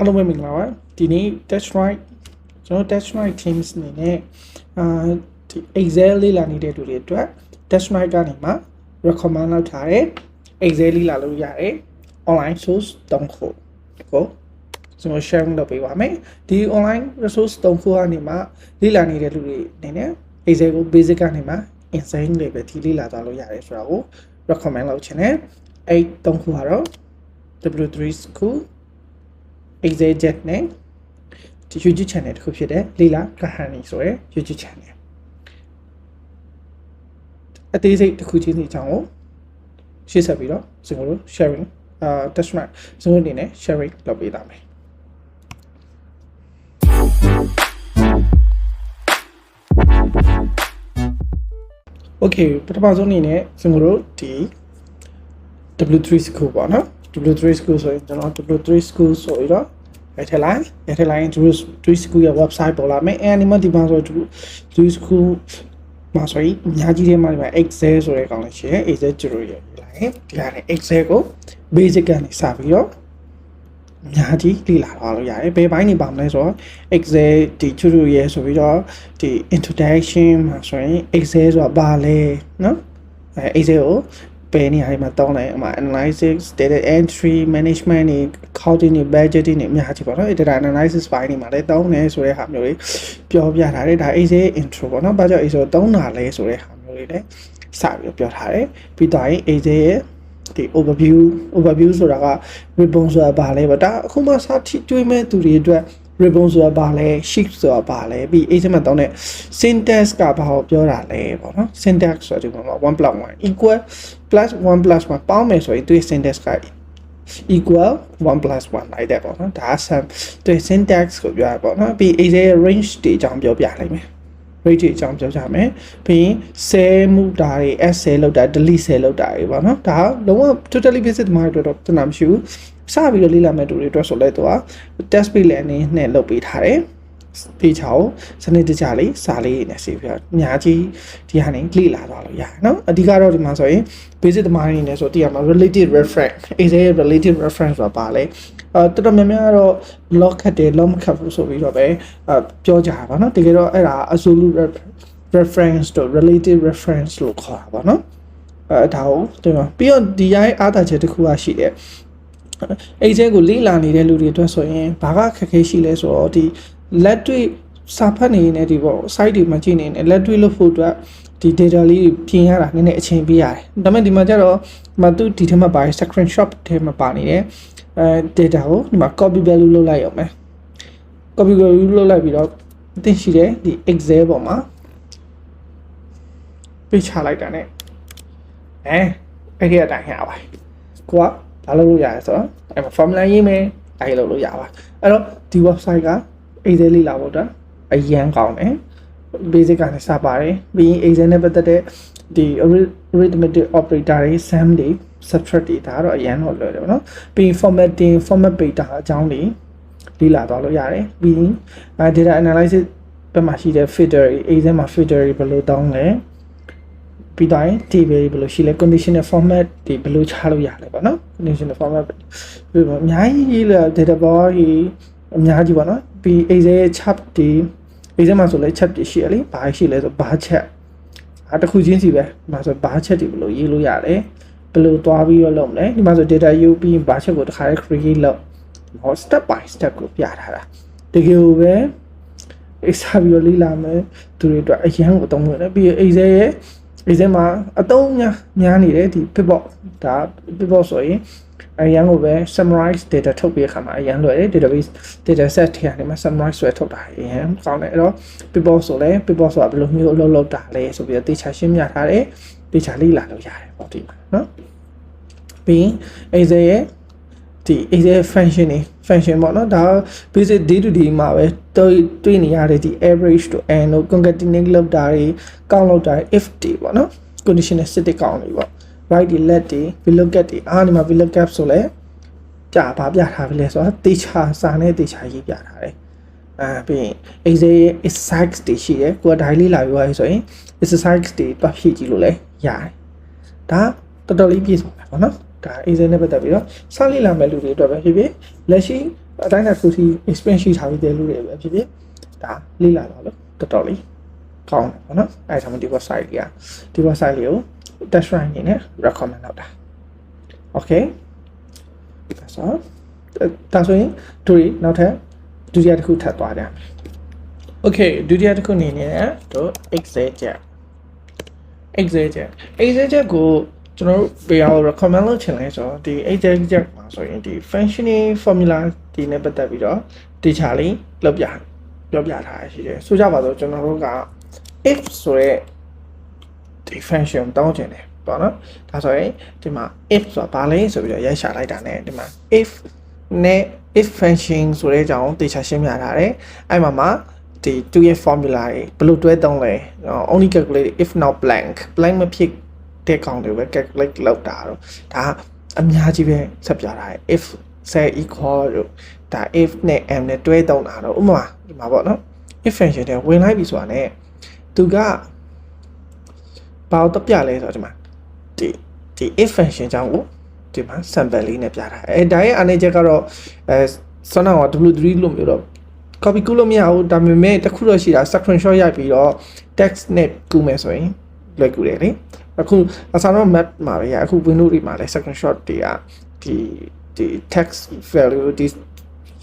အားလုံးပဲမင်္ဂလာပါဒီနေ့ test right ကျွန်တော် test right teams အနေနဲ့ဒီ Excel လေ့လာနေတဲ့သူတွေအတွက် test right ကနေမှ recommend လုပ်ထားတဲ့ Excel လေ့လာလို့ရတယ် online source 3ခုကိုကျွန်တော် sharing လုပ်ပေးပါမယ်ဒီ online resource 3ခုကနေမှလေ့လာနေတဲ့လူတွေအနေနဲ့ Excel ကို basic ကနေမှ insane level ထိလေ့လာသွားလို့ရတယ်ဆိုတာကို recommend လုပ်ချင်တယ်အဲ့3ခုကတော့ W3 school Excel jet နဲ့ YouTube channel တစ်ခုဖြစ်တဲ့လီလာကဟန်နီဆိုရယ် YouTube channel အသေးစိတ်တစ်ခုချင်းစီအကြောင်းကိုရှင်းဆက်ပြီးတော့ကျွန်တော်တို့ sharing test right ကျွန်တော်အနေနဲ့ sharing လုပ်ပေးသားမယ် Okay ပထမဆုံးအနေနဲ့ကျွန်တော်တို့ဒီ W3 school ပေါ့နော်W3 school ဆိုရင်ကျွန်တော် W3 school ဆိုပြီးတော့headline W3 school ရဲ့ website ပေါ်လာမယ်အဲဒီမှာဒီမှာဆိုW3 school မှာဆိုရင်အများကြီးထဲမှာဒီမှာ Excel ဆိုတဲ့ကောင်လေးရှိတယ် Excel ကျလို့ရလိုက်ဒီကနေ Excel ကို basic ကနေစပြီးတော့အများကြီးလေ့လာသွားလို့ရတယ်ဘယ်ပိုင်းနေပါမလဲဆိုတော့ Excel ဒီ tutorial ဆိုပြီးတော့ဒီ introduction မှာဆိုရင် Excel ဆိုတာဘာလဲเนาะExcel ကိုဘယ်နေရာမှာတောင်းလဲအမှ analysis data entry management တွေ accounting တွေ budgeting တွေအများကြီးပေါ့နော် data analysis ပိုင်းတွေမှာလည်းတောင်းတယ်ဆိုတဲ့ဟာမျိုးတွေပြောပြထားတယ်ဒါ Excel intro ပေါ့နော်ဘာကြောင့် Excel တောင်းတာလဲဆိုတဲ့ဟာမျိုးတွေလည်းစပြီးပြောထားတယ်ပြီးတော့ Excel ရဲ့ဒီ overview ဆိုတာက ribbon ဆိုတာဘာလဲပေါ့ဒါအခုမှစတွေးမဲ့သူတွေအတွက် ribbon ဆိုတာဘာလဲ sheet ဆိုတာဘာလဲပြီး Excel မှာတောင်းတဲ့ syntax ကဘာကိုပြောတာလဲပေါ့နော် syntax ဆိုဒီမှာ 1+1 equal plus 1 plus 1ပေါင်းမယ်ဆိုရင်သူ့ syntax က equal 1 plus 1 like that ပေါ့နော်ဒါသူ့ syntax ကိုပြောရပေါ့နော်ပြီး Excel range တွေအကြောင်းပြောပြလိုက်မယ် range တွေအကြောင်းပြောကြမယ်ပြီးရင် cell မှုတာတွေ add cell လောက်တာ delete cell လောက်တာတွေပေါ့နော်ဒါလုံးဝ totally basic မှာတော့တနာမရှိဘူးစပြီးတော့လေ့လာမဲ့တူတွေအတွက်ဆိုလဲသူက test page လည်းအနေနဲ့လုပ်ပေးထားတယ်တေချာကိုစနစ်တကျလေးစာလေးနဲ့ဆေးပြအများကြီးဒီဟာနေလေ့လာသွားလို့ရတယ်နော်အဓိကတော့ဒီမှာဆိုရင် basic သမားတွေနဲ့ဆိုတည်ရမှာ related reference Excel related reference ဆိုတာပါလဲတော်တော်များများကတော့ log ခတ်တယ် log မခတ်ဘူးဆိုပြီးတော့ပဲပြောကြတာပါနော်တကယ်တော့အဲ့ဒါ absolute reference တို့ related reference လို့ခေါ်တာပါနော်ဒါကိုဒီမှာပြီးတော့ဒီရဲ့အားသာချက်တစ်ခုရှိတယ်Excel ကိုလေ့လာနေတဲ့လူတွေအတွက်ဆိုရင်ဘာကခက်ခဲရှိလဲဆိုတော့ဒီလက်တွေ့စာဖတ်နေနေဒီပေါ့ site တွေမှာကြည့်နေနေလက်တွေ့လို့ဖို့အတွက်ဒီ data လေးတွေပြင်ရတာနည်းနည်းအချိန်ပေးရတယ်ဒါပေမဲ့ဒီမှာကျတော့မသူဒီထဲမှာပါ screenshot ထဲမှာပါနေတယ်data ကိုဒီမှာ copy value လုပ်လိုက်အောင်မယ် copy value လုပ်လိုက်ပြီးတော့သင်ရှိတယ်ဒီ Excel ပေါ်မှာပေးချလိုက်တာ ਨੇ အဲ့ဒီအတိုင်းရပါကိုကဘာလုပ်လို့ရလဲဆိုတော့အဲ့မှာ formula ရေးမယ်အဲ့လိုလုပ်လို့ရပါအဲ့တော့ဒီ website က Excel လေးလာဖို့အတွက်အရန်ကောင်းတယ် basic ကနေစပါတယ်ပြီးရင် Excel နဲ့ပတ်သက်တဲ့ဒီ arithmetic operator တွေ sum တွေ subtract တွေဒါတော့အရန်တော့လွယ်တယ်ပေါ့နော်ပြီးရင် format data အကြောင်းတွေလေ့လာသွားလို့ရတယ်ပြီးရင် data analysis ဘက်မှာရှိတဲ့ filter တွေ Excel မှာ filter တွေဘယ်လိုတောင်းလဲပြီးတော့ table ဘယ်လိုရှိလဲ conditional format တွေဘယ်လိုချလို့ရလဲပေါ့နော် conditional format ပြီးတော့အများကြီးလေ data bar ကြီးအများကြီးပေါ့နော်ပြီး Excel ရဲ့ chart တွေ Excel မှာဆိုလဲ chart တွေရှိရလေဘာရှိလဲဆို bar chart တစ်ခုချင်းစီပဲဒီမှာဆို bar chart တွေဘယ်လိုရေးလို့ရလဲဘယ်လိုသွားပြီးတော့လုပ်မလဲဒီမှာဆို data ယူပြီး bar chart ကိုတစ်ခါလေး create လုပ်ဟော step by step ကိုပြထားတာတကယ်ကိုပဲ Excel ပြီးတော့လေ့လာမယ်သူတွေအတွက်အရန်ကိုအသုံးဝင်တယ်ပြီး Excel မှာအသုံးများနေတယ်ဒီ pivot ဒါ pivot ဆိုရင်အရန်ကိုပဲ summarize data ထုတ်ပြီးခါမှာအရန်လွယ်တယ် database data set ထဲကနေမှာ summarize ဆွဲထုတ်တာအရန်ကောင်းတယ်အဲ့တော့ pivot ဆိုလဲ pivot ဆိုတာဘယ်လိုမျိုးအလုပ်လုပ်တာလဲဆိုပြီးတော့တေချာရှင်းပြထားတယ်တေချာလေ့လာလို့ရတယ်ပေါ့ဒီမှာနော်ပြီး Excel ရဲ့ဒီ Excel function ပေါ့နော်ဒါ basic day to day မှာပဲတွေ့နေရတဲ့ဒီ average to n တို့ concatenate လောက်တာတွေ count လောက်တာတွေ if တွေပေါ့နော် conditional static count တွေပေါ့ right တွေ left တွေ VLOOKUP တွေအားဒီမှာ VLOOKUP ဆိုလဲဘာပြထားပြီလဲဆိုတော့တေချာစာနဲ့တေချာရေးပြထားတယ်ပြီးရင် Excel ရဲ့ exercise တွေရှိတယ်ကိုက daily လာပြီးသွားပြီဆိုရင် exercise တွေတွားဖြည့်ကြည့်လို့လဲရတယ်ဒါတော်တော်လေးပြည့်စုံတယ်ပေါ့နော်ဒါ Excel နဲ့ပတ်သက်ပြီးတော့စလေ့လာမဲ့လူတွေအတွက်ပဲဖြစ်ဖြစ်လက်ရှိ အတိုင်းတစ်ခုစီ experience ရှိထားပြီးတဲ့လူတွေပဲဖြစ်ဖြစ်ဒါလေ့လာတော့လို့တော်တော်လေးကောင်းတယ်ပေါ့နော်အဲ့ဒါမှဒီ website ကြီးဒီ website လေးကို test run နေနဲ့ recommend လုပ်တာ okay ဒါဆိုရင်တို့နောက်ထပ်ဒုတိယတစ်ခုထပ်သွားကြမယ် okay ဒုတိယတစ်ခုအနေနဲ့တို့ excel jet ကိုကျွန်တော်တို့ဘယ်အောင် recommend လုပ်ချင်လဲဆိုတော့ဒီ excel jet မှာဆိုရင်ဒီ functioning formula ဒီနဲ့ပတ်သက်ပြီးတော့တခြားလေးပြောပြထားရှိတယ်ဆိုကြပါတော့ကျွန်တော်တို့က if ဆိုရဲဒီ function တောင်းချင်တယ်ပေါ့နော်ဒါဆိုရင်ဒီမှာ if ဆိုတာဘာလဲဆိုပြီးတော့ရိုက်ရှာလိုက်တာ ਨੇ ဒီမှာ if နဲ့ if function ဆိုတဲ့အကြောင်းတခြားရှင်းပြထားတယ်အဲ့မှာဒီသူရဲ့ formula တွေဘယ်လိုတွဲသုံးလဲ only calculate if not blank မဖြစ်တဲ့ကောင်တွေပဲ calculate လုပ်တာတော့ဒါအများကြီးပဲဆက်ပြထားတယ် if say equal လို့ဒါ if နဲ့ m နဲ့တွဲသုံးတာတော့ဥပမာဒီမှာပေါ့နော် if function တွေဝင်လိုက်ပြီဆိုတာ ਨੇ သူကဘာတော့ပြလဲဆိုတော့ဒီမှာဒီ if function ကြောင့်ကိုဒီမှာ sample လေးနဲ့ပြထားတယ်ဒါရဲ့အနေချက်ကတော့စနက w3 လို့မျိုးတော့ copy ကူးလို့မရဘူးဒါပေမဲ့တခုတော့ရှိတာ screenshot ရိုက်ပြီးတော့ text နဲ့ကူးမယ်ဆိုရင်လွယ်ကူတယ်လေအခုအစားတော့ map မှာပဲအခု window တွေမှာလည်း screenshot တွေကဒီ text value ဒီ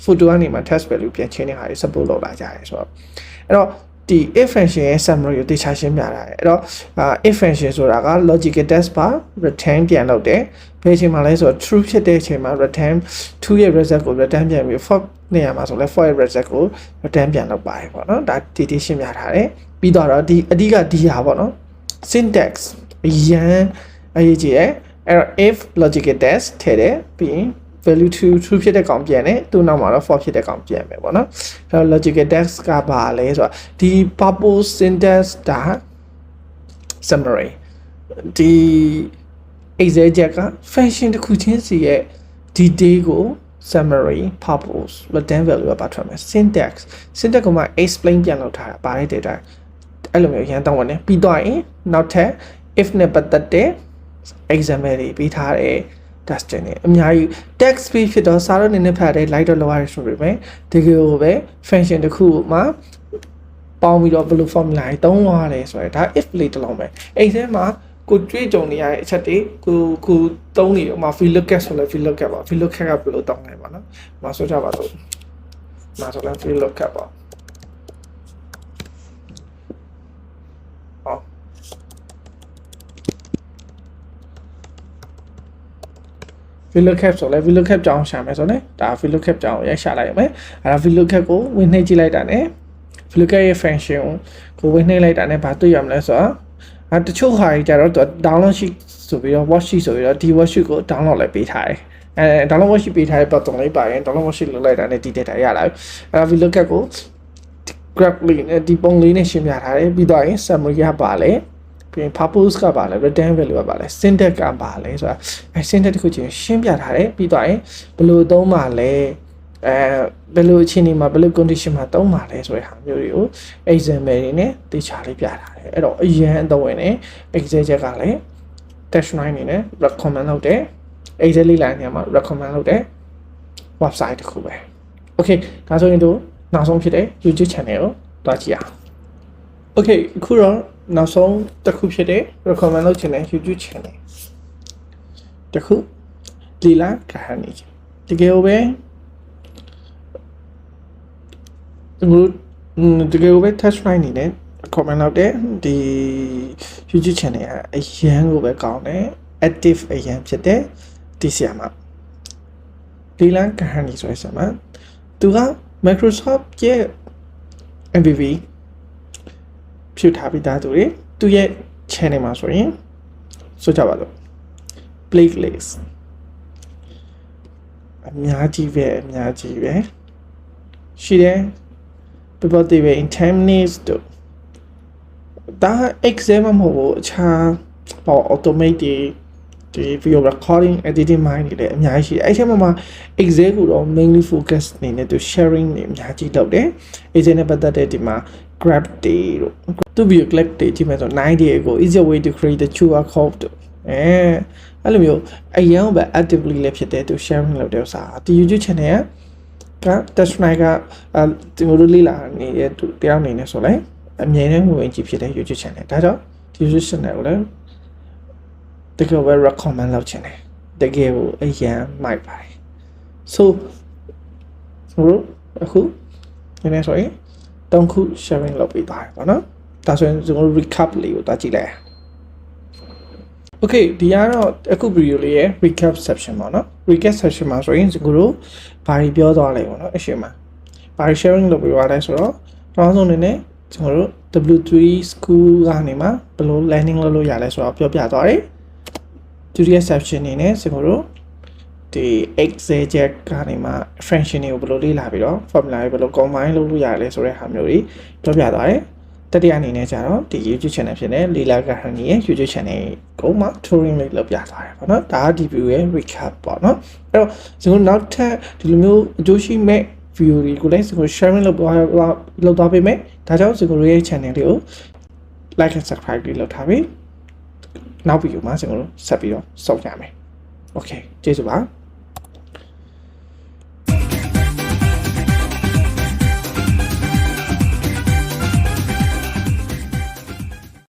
photo ကနေမှာ text value ပြန်ချင်းနေတာတွေ support လုပ်လာကြတယ်ဆိုတော့အဲ့တော့ဒီ if function ရဲ့ summary ကိုတခြားရှင်းပြတာအဲ့တော့ if function ဆိုတာက logical test ပါ return ပြန်လုပ်တယ်ဘယ်အချိန်မှာလဲဆိုတော့ true ဖြစ်တဲ့အချိန်မှာ return true ရဲ့ result ကို return ပြန်ပြီး false နေရာမှာဆိုလဲ false ရဲ့ result ကို return ပြန်လုပ်ပါတယ်ပေါ့နော်ဒါဒီရှင်းပြထားတယ်ပြီးတော့ဒီအဓိကဒီဟာပေါ့နော် syntax အရန်အရေးကြီးတယ်အဲ့တော့ if logical test ထည့်တယ်ပြီးရင်value to true ဖြစ်တဲ့ကောင်ပြန်တယ်သူ့နောက်မှာတော့ false ဖြစ်တဲ့ကောင်ပြန်မယ်ပေါ့နော်အဲ့တော့ logical test ကဘာလဲဆိုတော့ဒီ purpose syntax ဒါ summary ဒီ excel jet က function တစ်ခုချင်းစီရဲ့ detail ကို summary purpose return value ကပါထွက်မယ် syntax ကိုမှ explain ပြန်လုပ်ထားတာပါတဲ့ data အဲ့လိုမျိုးရန်တောင်းဝင်တယ်ပြီးတော့ရင်နောက်ထပ် if နဲ့ပတ်သက်တဲ့ example တွေပြီးထားတယ်testing နေအများကြီး text speed ဖြစ်တော့စာရုပ်နေနဲ့ဖတ်တယ် light တော့လောက်ရဆိုပေမဲ့တကယ်ကိုပဲ function တစ်ခုမှာပေါင်းပြီးတော့ဘယ်လို formula တွေသုံးရတယ်ဆိုတော့ဒါ if လေးတစ်လုံးပဲအဲ့ဒီမှာကိုကြွေးကြုံနေရတဲ့အချက်တွေကိုသုံးနေတော့မှာ VLOOKUP ဆိုလဲ VLOOKUP ပါ VLOOKUP ကဘယ်လိုသုံးလဲပါနော်မဆိုကြပါတော့မဆိုလဲ VLOOKUP ပါVLOOKUP ဆိုလဲ VLOOKUP ကြောင်းရှာမယ်ဆိုတော့ဒါ VLOOKUP ကြောင်းရိုက်ရှာလိုက်ရမယ်အဲ့ဒါ VLOOKUP ကိုဝင်နှိပ်ကြည့်လိုက်တာ ਨੇ VLOOKUP ရဲ့ function ကိုဝင်နှိပ်လိုက်တာ ਨੇ ဘာတွေ့ရမလဲဆိုတော့တချို့ဟာတွေကြတော့ download sheet ဆိုပြီးတော့ worksheet ဆိုပြီးတော့ဒီ worksheet ကို download လိုက်ပေးထားတယ်download worksheet ပေးထားတဲ့ပတ်တုံးလေးပါရင် download worksheet လုပ်လိုက်တာ ਨੇ ဒီ data ရလာပြီအဲ့ဒါ VLOOKUP ကို graph လေးနဲ့ဒီပုံလေးနဲ့ရှင်းပြထားတယ်ပြီးတော့ရင် summary ကပါလဲပြီးရင် purpose ကပါလဲ return value ကပါလဲ syntax ကပါလဲဆိုတာsyntax တခုချင်းရှင်းပြထားတယ်ပြီးတော့ရင်ဘယ်လိုသုံးပါလဲဘယ်လိုအခြေအနေမှာဘယ်လို condition မှာသုံးပါလဲဆိုတဲ့ဟာမျိုးတွေကို example တွေနဲ့တေချာလေးပြထားတယ်အဲ့တော့အရန်အသုံးဝင်နေ excel ချက်ကလည်း test 9နေနဲ့ recommend လုပ်တယ် excel လေးလာနေမှာ recommend လုပ်တယ် website တစ်ခုပဲ okay ဒါဆိုရင်တို့နောက်ဆုံးဖြစ်တဲ့ YouTube channel ကိုတွားကြည့်အောင် okay အခုတော့နောက်ဆုံးတစ်ခုဖြစ်တဲ့ recommend လုပ်ချင်တဲ့ YouTube channel တစ်ခုလီလာကဟန်နီတကယ်ပဲတကယ်ပဲ touch line နေနဲ့ comment လုပ်တဲ့ဒီ YouTube channel ကအရန်ကိုပဲကောင်းတယ် active အရန်ဖြစ်တဲ့ဒီဆီယာမှာလီလာကဟန်နီဆိုရယ်မှာသူက Microsoft ရဲ့ MVP ဖြစ်ထားပြီးသားသူတွေသူရဲ့ channel မှာဆိုရင်ဆိုကြပါတော့ playlist အများကြီးပဲရှိတယ် people တွေပဲ in 10 minutes တို့ဒါ exam မဟုတ်ဘူးအခြားပေါ့ automate ဒီ video recording editing မိုင်းတွေလည်းအများကြီးရှိတယ်အဲ့ဒီမှာ exam ကိုတော့ mainly focus နေနဲ့သူ sharing တွေအများကြီးလုပ်တယ် exam နဲ့ပတ်သက်တဲ့ဒီမှာ grab တွေတို့သူ video clip တွေကြည့်မယ်ဆို90 day ago easier way to create the QR code တို့အဲ့လိုမျိုးအရင်ကပဲ actively လည်းဖြစ်တယ်သူ sharing လုပ်တဲ့ဥစ္စာဒီ YouTube channel test drive ကကျွန်တော်တို့လေ့လာနေတဲ့တယောက်အနေနဲ့ဆိုလဲအမြင်နဲ့ငွေဝင်ကြည့်ဖြစ်တဲ့ YouTube channel ဒါကြောင့်ဒီ YouTube channel ကိုလည်းတကယ်ပဲ recommend လုပ်ချင်တယ်တကယ်ကိုအရင်မိုက်ပါတယ် so အခုဒီနေ့ဆိုရင်3ခု sharing လုပ်ပေးသွားတယ်ပေါ့နော်ဒါဆိုရင်ကျွန်တော်တို့ recap လေးကိုတွားကြည့်လိုက် Okay ဒီကတော့အခု video လေးရဲ့ recap section ပေါ့နော် recap section မှာဆိုရင်ကျွန်တော်တို့ဘာတွေပြောသွားလဲပေါ့နော်အရှင်းမှာဘာတွေ sharing လုပ်ပေးသွားလဲဆိုတော့နောက်ဆုံးအနေနဲ့ကျွန်တော်တို့ W3 school ကနေမှာဘယ်လို landing လုပ်လို့ရလဲဆိုတော့ပြောပြသွားတယ်ဒုတိယ section အနေနဲ့ကျွန်တော်တို့ဒီ exegete ကနေမှာ function တွေကိုဘယ်လိုလေ့လာပြီးတော့ formula တွေဘယ်လို combine လုပ်လို့ရလဲဆိုတဲ့ဟာမျိုးတွေပြောပြသွားတယ်တတိယအနေနဲ့ကျတော့ဒီ YouTube channel ဖြစ်တဲ့ Lila Garhani ရဲ့ YouTube channel ကိုမှ touring လေးလုပ်ပြသွားတယ်ပေါ့နော်ဒါကဒီ view ရဲ့ recap ပေါ့နော်အဲ့တော့ကျွန်တော်နောက်ထပ်ဒီလိုမျိုးအကျိုးရှိမဲ့ view တွေကိုလည်းကျွန်တော် sharing လုပ်သွားပေးမယ်ဒါကြောင့်ကျွန်တော်ရဲ့ channel လေးကို like and subscribe လုပ်ထားပြီးနောက် video မှာကျွန်တော်တို့ဆက်ပြီးတော့စောင့်ကြမယ် okay ကျေးဇူးပါ